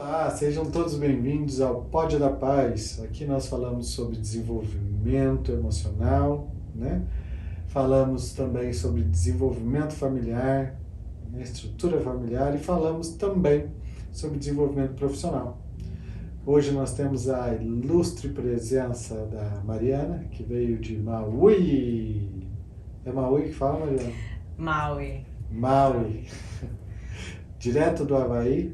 Olá, sejam todos bem-vindos ao Pod da Paz. Aqui nós falamos sobre desenvolvimento emocional, né? Falamos também sobre desenvolvimento familiar, né? Estrutura familiar e falamos também sobre desenvolvimento profissional. Hoje nós temos a ilustre presença da Mariana, que veio de Maui. É Maui que fala, Mariana? Maui. Maui. Direto do Havaí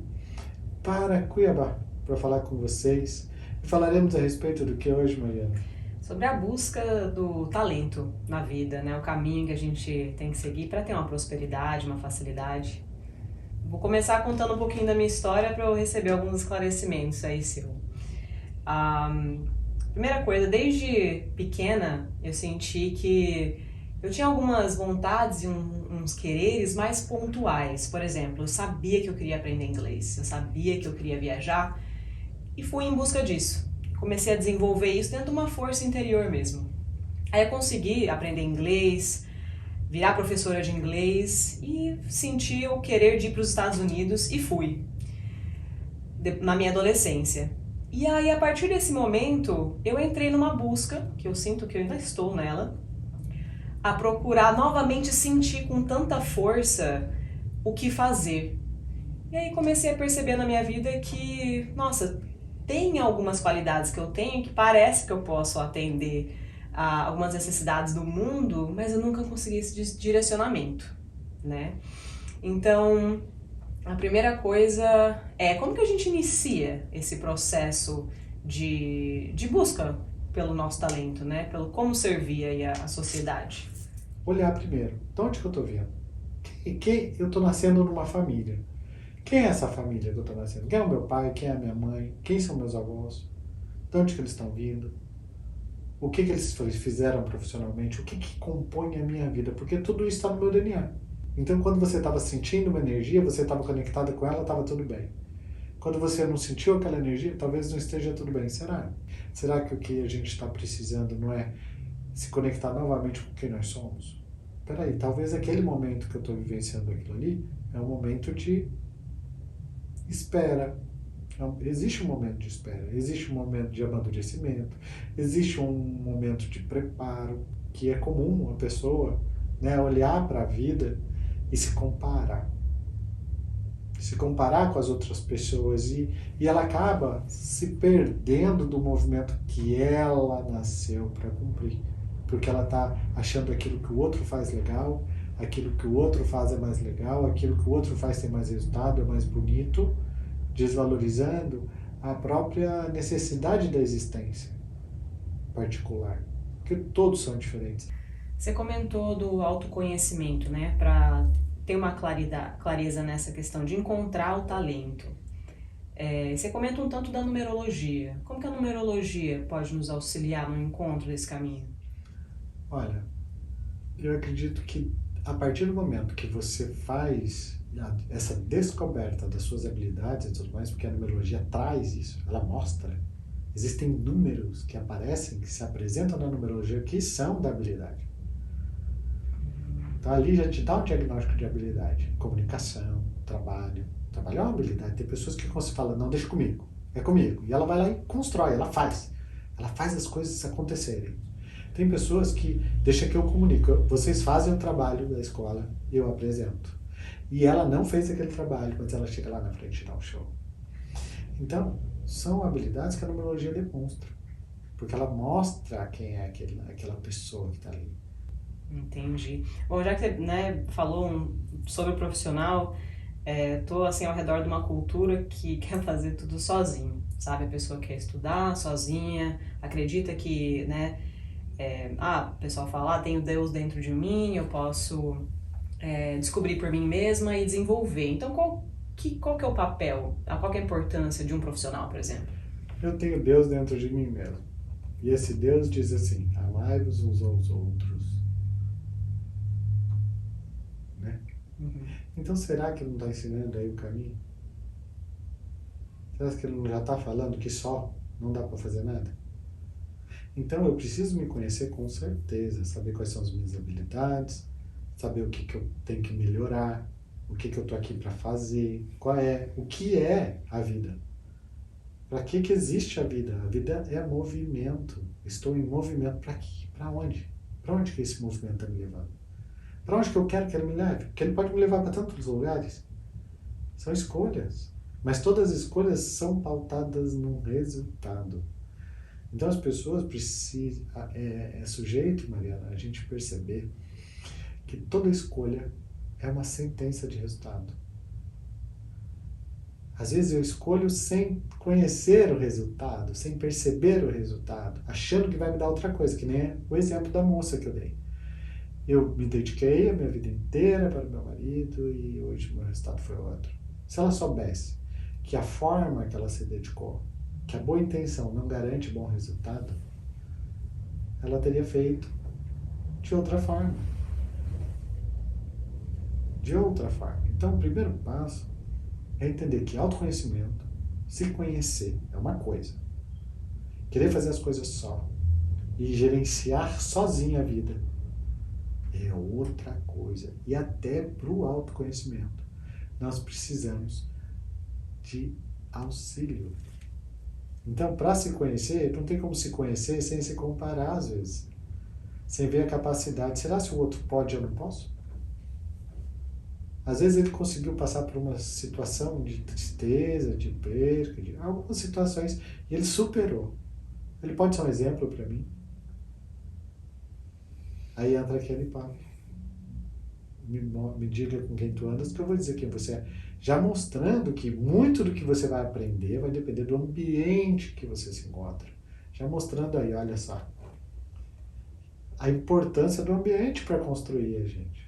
para Cuiabá, para falar com vocês. E falaremos a respeito do que hoje, Mariana? Sobre a busca do talento na vida, né? O caminho que a gente tem que seguir para ter uma prosperidade, uma facilidade. Vou começar contando um pouquinho da minha história para eu receber alguns esclarecimentos aí seu. Primeira coisa, desde pequena eu senti que eu tinha algumas vontades e uns quereres mais pontuais. Por exemplo, eu sabia que eu queria aprender inglês, eu sabia que eu queria viajar e fui em busca disso. Comecei a desenvolver isso dentro de uma força interior mesmo. Aí eu consegui aprender inglês, virar professora de inglês e senti o querer de ir para os Estados Unidos e fui, na minha adolescência. E aí, a partir desse momento, eu entrei numa busca, que eu sinto que eu ainda estou nela, a procurar novamente sentir com tanta força o que fazer. E aí comecei a perceber na minha vida que, nossa, tem algumas qualidades que eu tenho que parece que eu posso atender a algumas necessidades do mundo, mas eu nunca consegui esse direcionamento, né? Então, a primeira coisa é como que a gente inicia esse processo de busca pelo nosso talento, né? Pelo como servir aí a sociedade. Olhar primeiro, de onde que eu estou vindo? Eu estou nascendo numa família. Quem é essa família que eu estou nascendo? Quem é o meu pai? Quem é a minha mãe? Quem são meus avós? De onde que eles estão vindo? O que eles fizeram profissionalmente? O que compõe a minha vida? Porque tudo isso está no meu DNA. Então, quando você estava sentindo uma energia, você estava conectada com ela, estava tudo bem. Quando você não sentiu aquela energia, talvez não esteja tudo bem. Será? Será que o que a gente está precisando não é se conectar novamente com quem nós somos? Peraí, talvez aquele momento que eu estou vivenciando aquilo ali é um momento de espera. Existe um momento de espera, existe um momento de amadurecimento, existe um momento de preparo, que é comum a pessoa, né, olhar para a vida e se comparar. Se comparar com as outras pessoas e ela acaba se perdendo do movimento que ela nasceu para cumprir. Porque ela está achando aquilo que o outro faz legal, aquilo que o outro faz é mais legal, aquilo que o outro faz tem mais resultado, é mais bonito, desvalorizando a própria necessidade da existência particular. Porque todos são diferentes. Você comentou do autoconhecimento, né? Para ter uma clareza nessa questão de encontrar o talento. Você comenta um tanto da numerologia. Como que a numerologia pode nos auxiliar no encontro desse caminho? Olha, eu acredito que a partir do momento que você faz essa descoberta das suas habilidades e tudo mais, porque a numerologia traz isso, ela mostra. Existem números que aparecem, que se apresentam na numerologia, que são da habilidade. Então ali já te dá um diagnóstico de habilidade. Comunicação, trabalho. Trabalho é uma habilidade. Tem pessoas que você fala, não, deixa comigo, é comigo. E ela vai lá e constrói, ela faz. Ela faz as coisas acontecerem. Tem pessoas que deixa que eu comunico. Vocês fazem o trabalho da escola, eu apresento. E ela não fez aquele trabalho, mas ela chega lá na frente e dá um show. Então, são habilidades que a numerologia demonstra. Porque ela mostra quem é aquela pessoa que está ali. Entendi. Bom, já que você, né, falou sobre o profissional, tô assim ao redor de uma cultura que quer fazer tudo sozinho, sabe? A pessoa quer estudar sozinha, acredita que, né, o pessoal fala, tenho Deus dentro de mim, eu posso descobrir por mim mesma e desenvolver. Então, qual que é o papel, qual que é a importância de um profissional, por exemplo? Eu tenho Deus dentro de mim mesmo. E esse Deus diz assim, amai-vos uns aos outros. Né? Uhum. Então será que ele não está ensinando aí o caminho? Será que ele não já está falando que só não dá para fazer nada? Então eu preciso me conhecer com certeza, saber quais são as minhas habilidades, saber o que eu tenho que melhorar, o que eu estou aqui para fazer, o que é a vida. Para que existe a vida? A vida é movimento. Estou em movimento para quê? Para onde? Para onde que esse movimento está me levando? Para onde que eu quero que ele me leve? Porque ele pode me levar para tantos lugares. São escolhas. Mas todas as escolhas são pautadas num resultado. Então as pessoas precisam, é sujeito, Mariana, a gente perceber que toda escolha é uma sentença de resultado. Às vezes eu escolho sem conhecer o resultado, sem perceber o resultado, achando que vai me dar outra coisa, que nem o exemplo da moça que eu dei. Eu me dediquei a minha vida inteira para o meu marido e hoje o meu resultado foi outro. Se ela soubesse que a forma que ela se dedicou, que a boa intenção não garante bom resultado, ela teria feito de outra forma. De outra forma. Então, o primeiro passo é entender que autoconhecimento, se conhecer, é uma coisa. Querer fazer as coisas só e gerenciar sozinho a vida é outra coisa. E até para o autoconhecimento, nós precisamos de auxílio. Então, para se conhecer, não tem como se conhecer sem se comparar, às vezes. Sem ver a capacidade. Será se o outro pode e eu não posso? Às vezes ele conseguiu passar por uma situação de tristeza, de perca, de algumas situações, e ele superou. Ele pode ser um exemplo para mim? Aí entra aquele papo. Me diga com quem tu andas, que eu vou dizer quem você é. Já mostrando que muito do que você vai aprender vai depender do ambiente que você se encontra. Já mostrando aí, olha só, a importância do ambiente para construir a gente.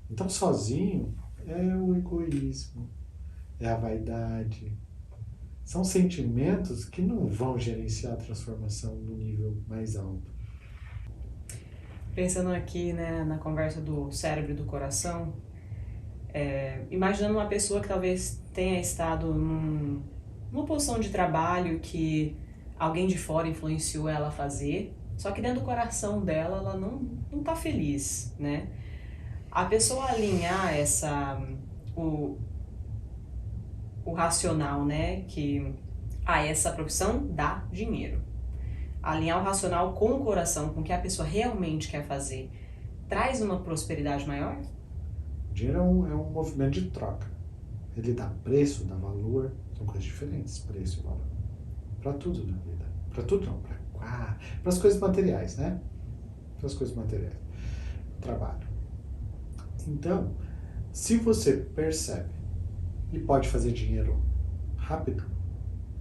Então, sozinho é o egoísmo, é a vaidade. São sentimentos que não vão gerenciar a transformação no nível mais alto. Pensando aqui, né, na conversa do cérebro e do coração, imaginando uma pessoa que talvez tenha estado numa posição de trabalho que alguém de fora influenciou ela a fazer, só que dentro do coração dela ela não tá feliz, né? A pessoa alinhar o racional, né, que essa profissão dá dinheiro. Alinhar o racional com o coração, com o que a pessoa realmente quer fazer, traz uma prosperidade maior? O dinheiro é um movimento de troca. Ele dá preço, dá valor, são coisas diferentes, preço e valor. Para tudo na vida. Para tudo não, para as coisas materiais, né? Para as coisas materiais. Trabalho. Então, se você percebe e pode fazer dinheiro rápido,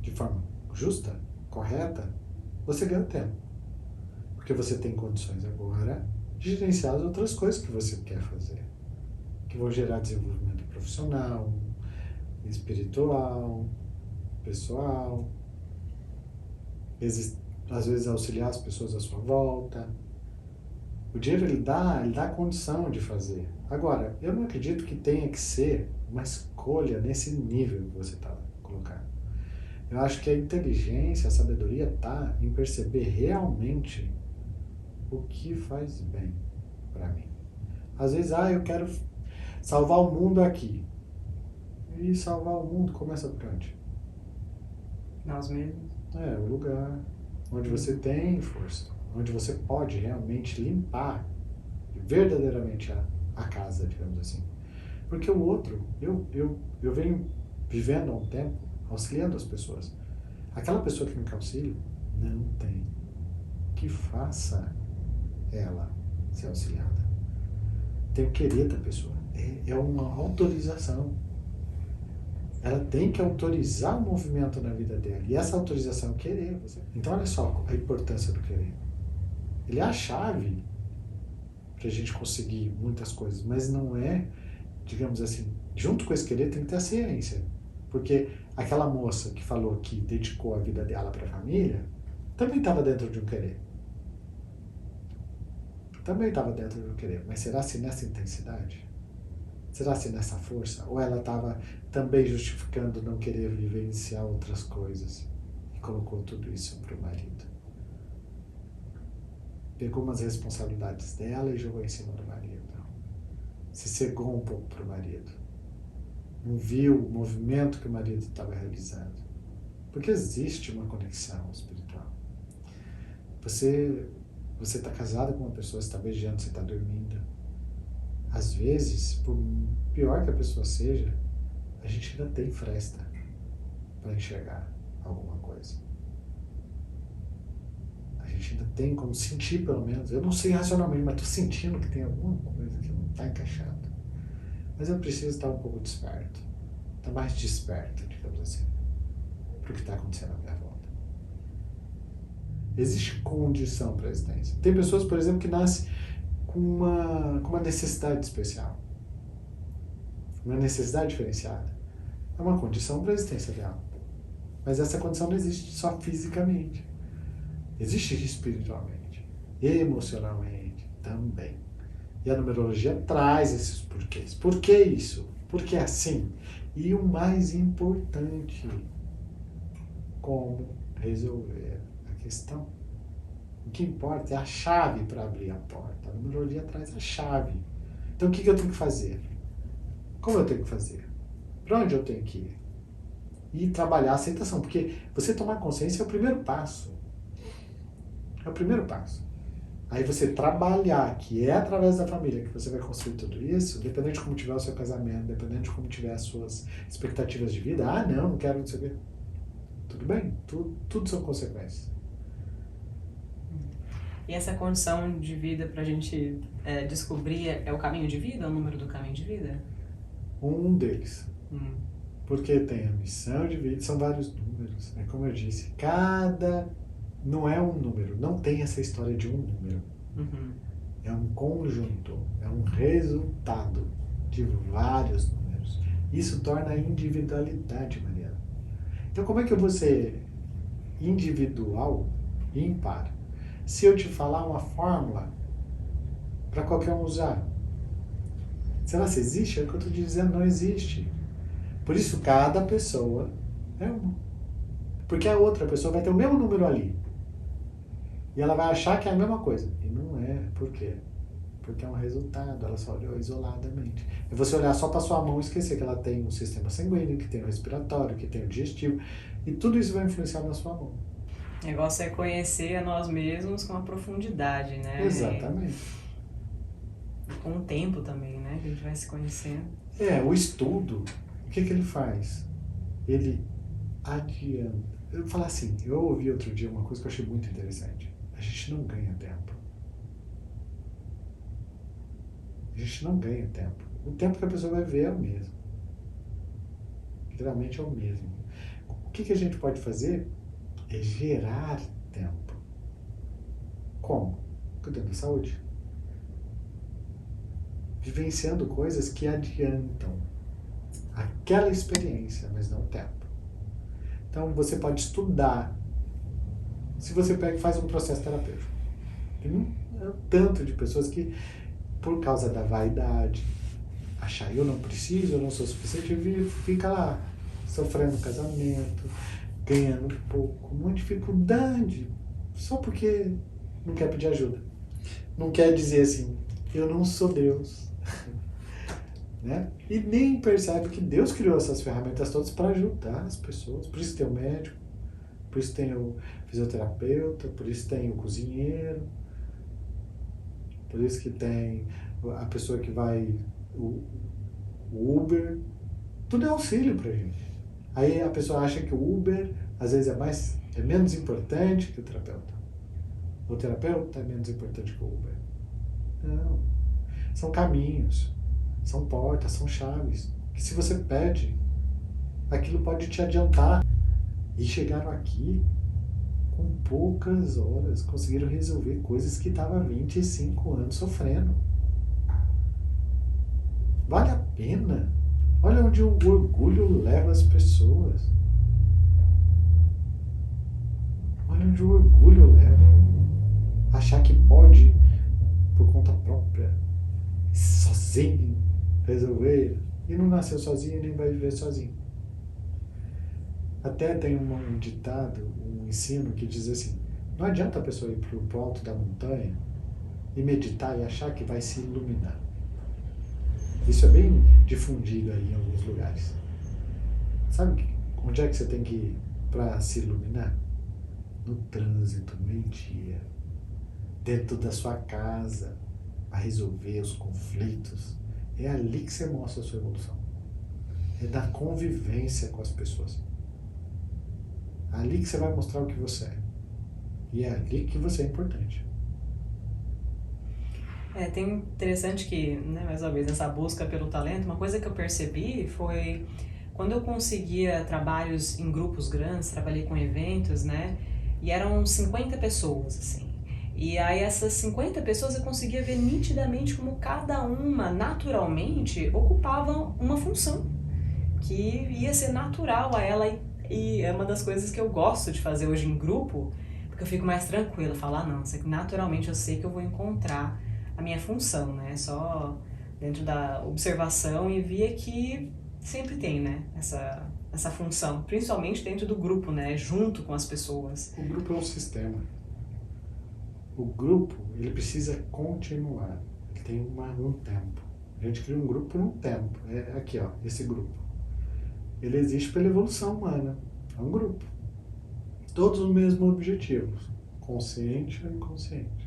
de forma justa, correta, você ganha tempo. Porque você tem condições agora de gerenciar as outras coisas que você quer fazer, que vão gerar desenvolvimento profissional, espiritual, pessoal, às vezes auxiliar as pessoas à sua volta. O dinheiro ele dá condição de fazer. Agora, eu não acredito que tenha que ser uma escolha nesse nível que você está colocando. Eu acho que a inteligência, a sabedoria está em perceber realmente o que faz bem para mim. Às vezes, eu quero salvar o mundo aqui. E salvar o mundo começa por onde? Nós mesmos. É o lugar onde você tem força, onde você pode realmente limpar verdadeiramente a casa, digamos assim. Porque o outro, eu venho vivendo há um tempo, auxiliando as pessoas. Aquela pessoa que me quer auxílio, não tem. Que faça ela ser auxiliada. Tem o querer da pessoa. É uma autorização. Ela tem que autorizar o movimento na vida dela. E essa autorização é o querer. Então, olha só a importância do querer. Ele é a chave para a gente conseguir muitas coisas, mas não é, digamos assim, junto com esse querer tem que ter a ciência. Porque aquela moça que falou que dedicou a vida dela para a família, também estava dentro de um querer. Também estava dentro de um querer. Mas será se nessa intensidade? Será se nessa força? Ou ela estava também justificando não querer vivenciar outras coisas e colocou tudo isso para o marido? Pegou umas responsabilidades dela e jogou em cima do marido. Se cegou um pouco para o marido. não viu o movimento que o marido estava realizando. Porque existe uma conexão espiritual. Você está casado com uma pessoa, você está beijando, você está dormindo. Às vezes, por pior que a pessoa seja, a gente ainda tem fresta para enxergar alguma coisa. A gente ainda tem como sentir, pelo menos. Eu não sei racionalmente, mas estou sentindo que tem alguma coisa que não está encaixando. Mas eu preciso estar um pouco desperto. Estar mais desperto, digamos assim, para o que está acontecendo à minha volta. Existe condição para a existência. Tem pessoas, por exemplo, que nascem com uma necessidade especial. Uma necessidade diferenciada. É uma condição para a existência dela. Mas essa condição não existe só fisicamente. Existe espiritualmente, emocionalmente também. E a numerologia traz esses porquês. Por que isso? Por que assim? E o mais importante, como resolver a questão. O que importa é a chave para abrir a porta. A numerologia traz a chave. Então o que eu tenho que fazer? Como eu tenho que fazer? Para onde eu tenho que ir? E trabalhar a aceitação. Porque você tomar consciência é o primeiro passo. É o primeiro passo. Aí você trabalhar, que é através da família que você vai construir tudo isso, dependendo de como tiver o seu casamento, dependendo de como tiver as suas expectativas de vida. Ah, não quero não sei o quê. Tudo bem, tudo são consequências. E essa condição de vida pra gente descobrir é o caminho de vida, o número do caminho de vida? Um deles. Porque tem a missão de vida, são vários números. É como eu disse, não é um número, não tem essa história de um número. É um conjunto, é um resultado de vários números. Isso torna a individualidade, Mariana. Então como é que eu vou ser individual e ímpar se eu te falar uma fórmula para qualquer um usar? Será que existe? É o que eu estou dizendo, não existe. Por isso cada pessoa é uma. Porque a outra pessoa vai ter o mesmo número ali. E ela vai achar que é a mesma coisa. E não é. Por quê? Porque é um resultado. Ela só olhou isoladamente. É você olhar só para sua mão e esquecer que ela tem um sistema sanguíneo, que tem um respiratório, que tem um digestivo. E tudo isso vai influenciar na sua mão. O negócio é conhecer a nós mesmos com a profundidade, né? Exatamente. E com o tempo também, né? Que a gente vai se conhecendo. O estudo, o que ele faz? Ele adianta. Eu vou falar assim, eu ouvi outro dia uma coisa que eu achei muito interessante. A gente não ganha tempo. A gente não ganha tempo. O tempo que a pessoa vai ver é o mesmo. Literalmente é o mesmo. O que a gente pode fazer é gerar tempo. Como? Cuidando da saúde. Vivenciando coisas que adiantam aquela experiência, mas não o tempo. Então você pode estudar. Se você pega e faz um processo terapêutico. Tem um tanto de pessoas que, por causa da vaidade, achar eu não preciso, eu não sou suficiente, fica lá, sofrendo casamento, ganhando pouco, uma dificuldade, só porque não quer pedir ajuda. Não quer dizer assim, eu não sou Deus. Né? E nem percebe que Deus criou essas ferramentas todas para ajudar as pessoas. Por isso tem o médico, por isso tem o fisioterapeuta, por isso tem o cozinheiro, por isso que tem a pessoa que vai, o Uber. Tudo é auxílio pra gente. Aí a pessoa acha que o Uber às vezes é menos importante que o terapeuta. O terapeuta é menos importante que o Uber. Não. São caminhos, são portas, são chaves. Que se você pede, aquilo pode te adiantar. E chegaram aqui com poucas horas, conseguiram resolver coisas que estavam há 25 anos sofrendo. Vale a pena. Olha onde o orgulho leva as pessoas. Olha onde o orgulho leva. Achar que pode, por conta própria, sozinho, resolver. E não nasceu sozinho e nem vai viver sozinho. Até tem um ditado, um ensino que diz assim, não adianta a pessoa ir para o alto da montanha e meditar e achar que vai se iluminar. Isso é bem difundido aí em alguns lugares. Sabe onde é que você tem que ir para se iluminar? No trânsito, meio-dia, dentro da sua casa, a resolver os conflitos. É ali que você mostra a sua evolução. É da convivência com as pessoas. É ali que você vai mostrar o que você é. E é ali que você é importante. Tem interessante que, né, mais uma vez, nessa busca pelo talento, uma coisa que eu percebi foi quando eu conseguia trabalhos em grupos grandes, trabalhei com eventos, né, e eram 50 pessoas, assim. E aí essas 50 pessoas eu conseguia ver nitidamente como cada uma, naturalmente, ocupava uma função que ia ser natural a ela e é uma das coisas que eu gosto de fazer hoje em grupo, porque eu fico mais tranquila, falar, não, naturalmente eu sei que eu vou encontrar a minha função, né? Só dentro da observação e via que sempre tem, né? Essa função, principalmente dentro do grupo, né? Junto com as pessoas. O grupo é um sistema. O grupo, ele precisa continuar. Ele tem um tempo. A gente cria um grupo por um tempo. É aqui, ó, esse grupo. Ele existe pela evolução humana. É um grupo. Todos os mesmos objetivos. Consciente ou inconsciente.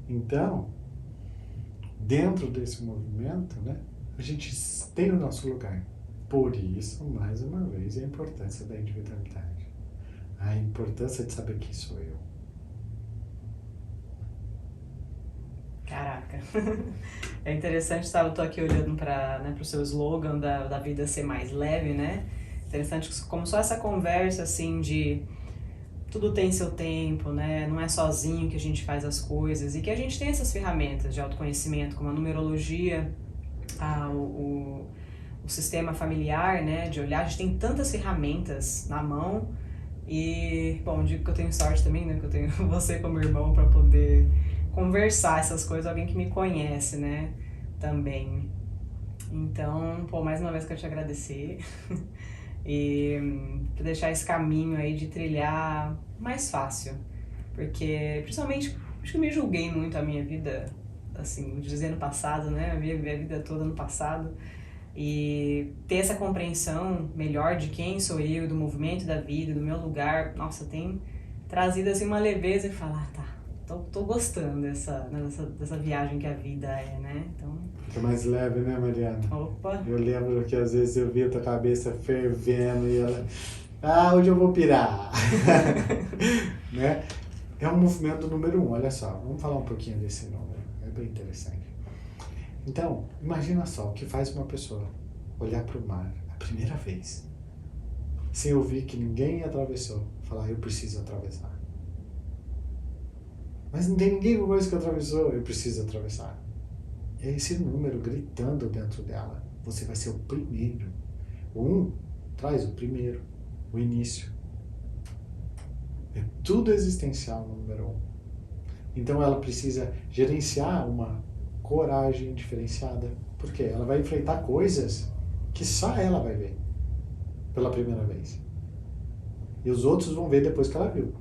Então, dentro desse movimento, né, a gente tem o nosso lugar. Por isso, mais uma vez, a importância da individualidade. A importância de saber quem sou eu. Caraca. É interessante, sabe? Eu tô aqui olhando para, né, pro seu slogan da vida ser mais leve, né? Interessante como só essa conversa, assim, de tudo tem seu tempo, né? Não é sozinho que a gente faz as coisas e que a gente tem essas ferramentas de autoconhecimento, como a numerologia, o sistema familiar, né? De olhar, a gente tem tantas ferramentas na mão e, bom, digo que eu tenho sorte também, né? Que eu tenho você como irmão para poder conversar essas coisas, alguém que me conhece, né? Também. Então, pô, mais uma vez quero te agradecer. E deixar esse caminho aí de trilhar mais fácil, porque principalmente acho que eu me julguei muito a minha vida, assim, dizendo passado, né, a minha vida toda no passado, e ter essa compreensão melhor de quem sou eu, do movimento da vida, do meu lugar, nossa, tem trazido assim uma leveza e falar, tô gostando dessa viagem que a vida é, né, então... Fica mais leve, né, Mariana? Opa! Eu lembro que às vezes eu via a tua cabeça fervendo e ela... hoje eu vou pirar! Né? É um movimento número 1, olha só. Vamos falar um pouquinho desse número. É bem interessante. Então, imagina só o que faz uma pessoa olhar para o mar a primeira vez, sem ouvir que ninguém atravessou, falar, eu preciso atravessar. Mas não tem ninguém depois que atravessou, eu preciso atravessar. É esse número gritando dentro dela. Você vai ser o primeiro. O 1 traz o primeiro, o início. É tudo existencial no número 1. Então ela precisa gerenciar uma coragem diferenciada. Por quê? Ela vai enfrentar coisas que só ela vai ver pela primeira vez. E os outros vão ver depois que ela viu.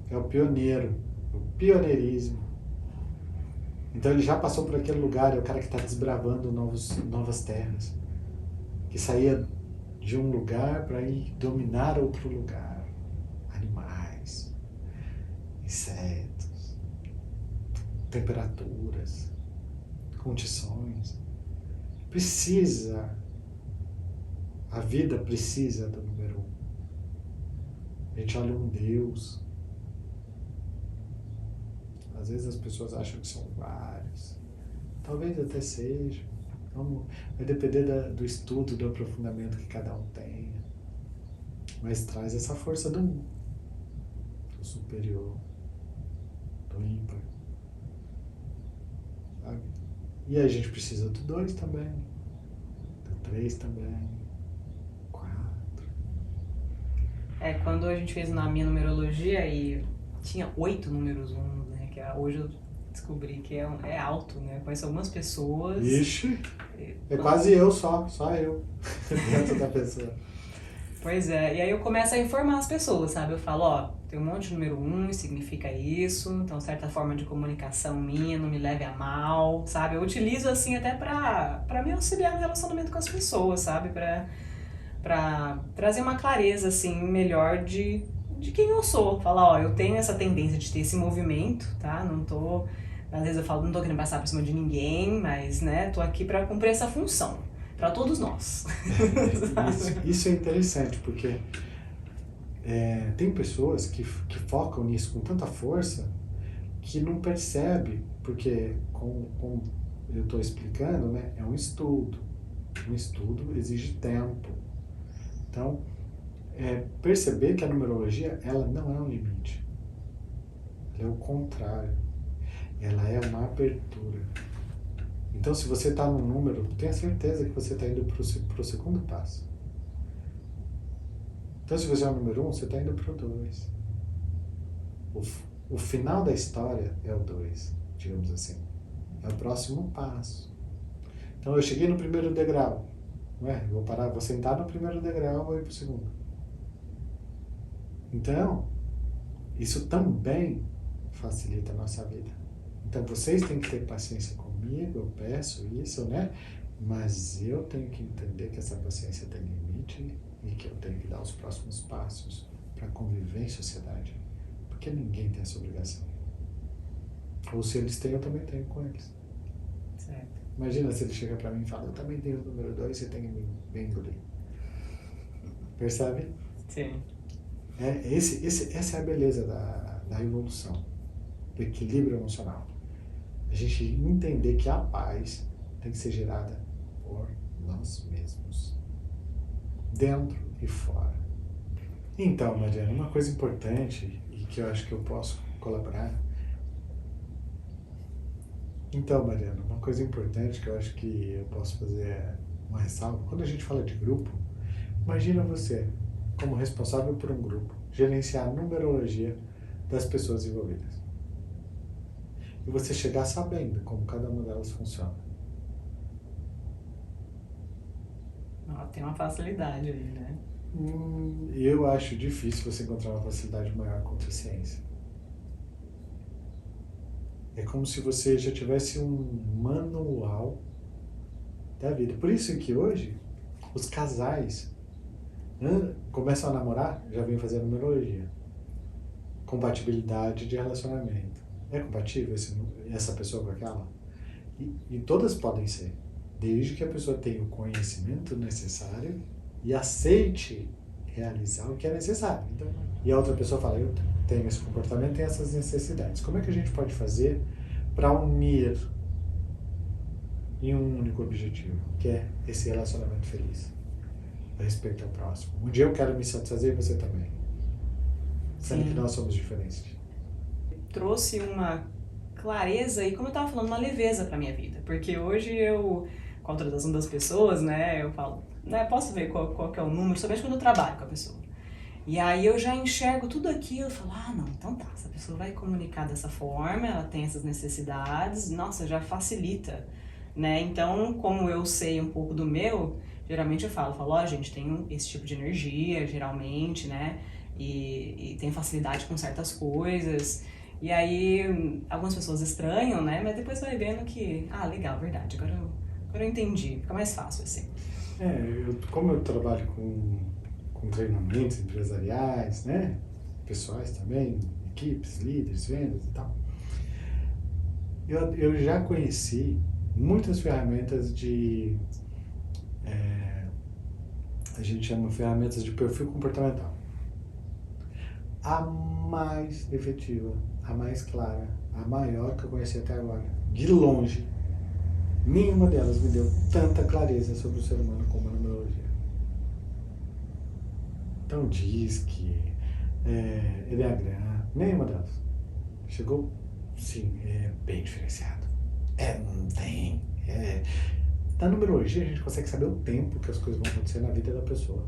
É o pioneiro, o pioneirismo. Então ele já passou por aquele lugar, é o cara que está desbravando novas terras. Que saía de um lugar para ir dominar outro lugar. Animais, insetos, temperaturas, condições. A vida precisa do número 1. A gente olha um Deus. Às vezes as pessoas acham que são vários. Talvez até seja. Vai depender do estudo, do aprofundamento que cada um tenha. Mas traz essa força do 1, do superior, do ímpar. Sabe? E aí a gente precisa do 2 também, do 3 também, 4. Quando a gente fez na minha numerologia e tinha 8 números 1, né? Que hoje eu descobri que é alto, né? Eu conheço algumas pessoas. Ixi, é quase eu só eu, dentro da pessoa. Pois é, e aí eu começo a informar as pessoas, sabe? Eu falo, tem um monte de número 1 e significa isso, então certa forma de comunicação minha, não me leve a mal, sabe? Eu utilizo assim até pra me auxiliar no relacionamento com as pessoas, sabe? Pra trazer uma clareza assim melhor de quem eu sou. Falar, ó, eu tenho essa tendência de ter esse movimento, tá? Não tô, às vezes eu falo, não tô querendo passar por cima de ninguém, mas, né, tô aqui pra cumprir essa função, pra todos nós. Isso é interessante, porque tem pessoas que focam nisso com tanta força que não percebe, porque como eu estou explicando, né, é um estudo. Um estudo exige tempo. Então, perceber que a numerologia ela não é um limite. Ela é o contrário. Ela é uma abertura. Então, se você está no número, tenha certeza que você está indo para o segundo passo. Então, se você é o número 1, você está indo para o 2. O final da história é o 2, digamos assim. É o próximo passo. Então, eu cheguei no primeiro degrau. Não é? Eu vou parar, vou sentar no primeiro degrau e vou ir para o segundo. Então, isso também facilita a nossa vida. Então, vocês têm que ter paciência comigo, eu peço isso, né? Mas eu tenho que entender que essa paciência tem limite e que eu tenho que dar os próximos passos para conviver em sociedade. Porque ninguém tem essa obrigação. Ou se eles têm, eu também tenho com eles. Certo. Imagina se ele chega para mim e fala, eu também tenho o número 2, você tem que me engolir. Percebe? Sim. Essa é a beleza da evolução, do equilíbrio emocional. A gente entender que a paz tem que ser gerada por nós mesmos, dentro e fora. Então, Mariana, uma coisa importante e que eu acho que eu posso colaborar. Então, Mariana, uma coisa importante que eu acho que eu posso fazer uma ressalva. Quando a gente fala de grupo, imagina você, como responsável por um grupo, gerenciar a numerologia das pessoas envolvidas. E você chegar sabendo como cada uma delas funciona. Tem uma facilidade aí, né? Eu acho difícil você encontrar uma facilidade maior contra a ciência. É como se você já tivesse um manual da vida. Por isso que hoje, os casais começam a namorar, já vem fazer numerologia. Compatibilidade de relacionamento. É compatível essa pessoa com aquela? E todas podem ser, desde que a pessoa tenha o conhecimento necessário e aceite realizar o que é necessário. Então, e a outra pessoa fala, eu tenho esse comportamento e essas necessidades. Como é que a gente pode fazer para unir em um único objetivo, que é esse relacionamento feliz? Respeito ao próximo. Um dia eu quero me satisfazer e você também. Sendo que nós somos diferentes. Trouxe uma clareza e, como eu estava falando, uma leveza para minha vida. Porque hoje eu, com a autorização das pessoas, né, eu falo, né, posso ver qual que é o número, somente quando eu trabalho com a pessoa. E aí eu já enxergo tudo aquilo e falo, não, então tá, essa pessoa vai comunicar dessa forma, ela tem essas necessidades, nossa, já facilita, né? Então, como eu sei um pouco do meu, geralmente eu falo, ó, gente, tem esse tipo de energia, geralmente, né? E tem facilidade com certas coisas. E aí, algumas pessoas estranham, né? Mas depois vai vendo que, legal, verdade, agora eu entendi, fica mais fácil assim. Como eu trabalho com treinamentos empresariais, né? Pessoais também, equipes, líderes, vendas e tal, eu já conheci muitas ferramentas a gente chama ferramentas de perfil comportamental. A mais efetiva, a mais clara, a maior que eu conheci até agora, de longe, nenhuma delas me deu tanta clareza sobre o ser humano como a numerologia. Então diz que Enneagrama, nenhuma delas. Chegou, sim, bem diferenciado. Não tem. Na numerologia a gente consegue saber o tempo que as coisas vão acontecer na vida da pessoa.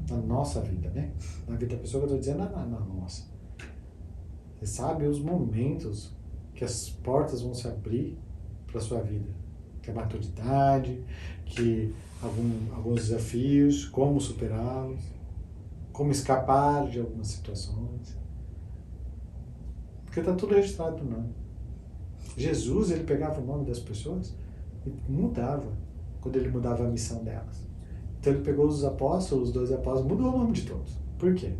Na nossa vida, né? Na vida da pessoa que eu estou dizendo, na nossa. Você sabe os momentos que as portas vão se abrir para a sua vida. Que a maturidade, que alguns desafios, como superá-los, como escapar de algumas situações. Porque está tudo registrado no nome. Jesus, ele pegava o nome das pessoas e mudava, quando ele mudava a missão delas. Então ele pegou os apóstolos, os 12 apóstolos, mudou o nome de todos. Por quê?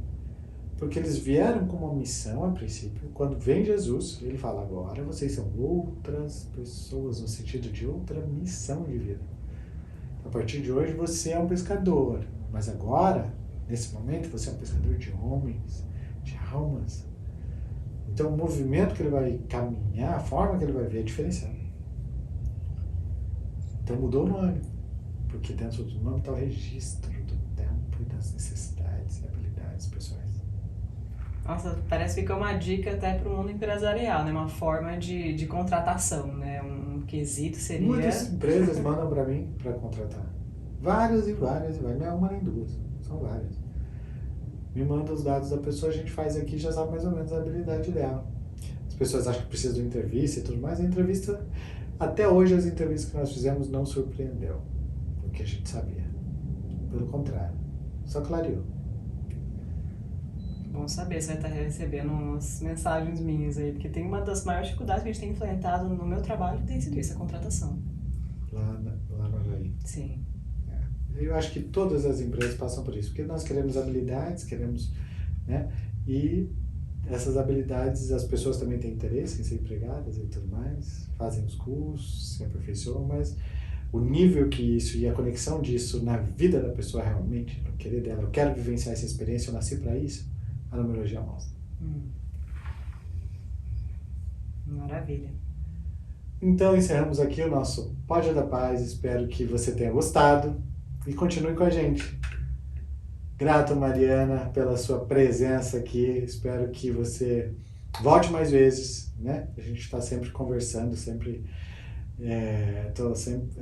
Porque eles vieram com uma missão a princípio. Quando vem Jesus, ele fala, agora vocês são outras pessoas, no sentido de outra missão de vida. A partir de hoje você é um pescador, mas agora, nesse momento, você é um pescador de homens, de almas. Então o movimento que ele vai caminhar, a forma que ele vai ver é diferenciada. Então mudou o nome, porque dentro do nome está o registro do tempo e das necessidades e habilidades pessoais. Nossa, parece que fica uma dica até para o mundo empresarial, né? Uma forma de contratação, né? Um quesito seria... Muitas empresas mandam para mim para contratar. Várias e várias e várias. Não é uma nem duas, são várias. Me manda os dados da pessoa, a gente faz aqui e já sabe mais ou menos a habilidade dela. As pessoas acham que precisam de entrevista e tudo mais. A entrevista, até hoje as entrevistas que nós fizemos não surpreendeu o que a gente sabia. Pelo contrário, só clareou. Bom saber, você vai estar recebendo umas mensagens minhas aí, porque tem uma das maiores dificuldades que a gente tem enfrentado no meu trabalho, tem sido isso, a contratação. Lá no Havaí. Sim. Eu acho que todas as empresas passam por isso, porque nós queremos habilidades, queremos, né? E essas habilidades, as pessoas também têm interesse em ser empregadas e tudo mais, fazem os cursos, se aperfeiçoam, mas o nível que isso e a conexão disso na vida da pessoa realmente, no querer dela, eu quero vivenciar essa experiência, eu nasci para isso, a numerologia mostra. Maravilha. Então encerramos aqui o nosso Pódio da Paz, espero que você tenha gostado e continue com a gente. Grato, Mariana, pela sua presença aqui, espero que você volte mais vezes, né? A gente está sempre conversando, a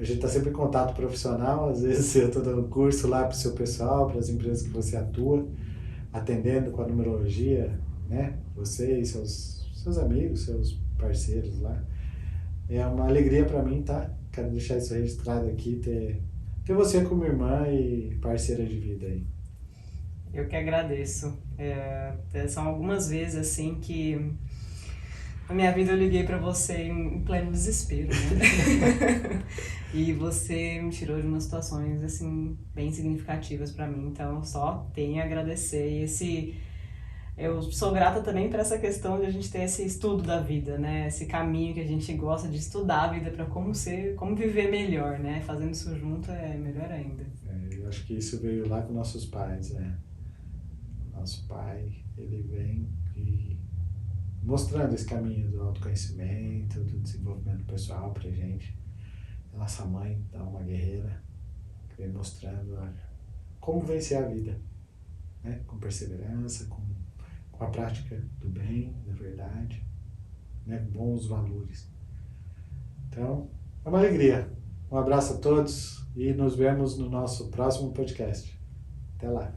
gente está sempre em contato profissional, às vezes eu estou dando curso lá para o seu pessoal, para as empresas que você atua, atendendo com a numerologia, né? Você e seus amigos, seus parceiros lá. É uma alegria para mim, tá? Quero deixar isso registrado aqui, ter você como irmã e parceira de vida aí. Eu que agradeço. São algumas vezes assim que na minha vida eu liguei pra você em pleno desespero, né? E você me tirou de umas situações assim bem significativas pra mim, então eu só tenho a agradecer. Eu sou grata também por essa questão de a gente ter esse estudo da vida, né? Esse caminho que a gente gosta de estudar a vida para como viver melhor, né? Fazendo isso junto é melhor ainda. Eu acho que isso veio lá com nossos pais, né? Nosso pai, ele vem mostrando esse caminho do autoconhecimento, do desenvolvimento pessoal pra gente. A nossa mãe, uma guerreira, que vem mostrando como vencer a vida, né? Com perseverança, com a prática do bem, da verdade, né? Bons valores. Então, é uma alegria. Um abraço a todos e nos vemos no nosso próximo podcast. Até lá.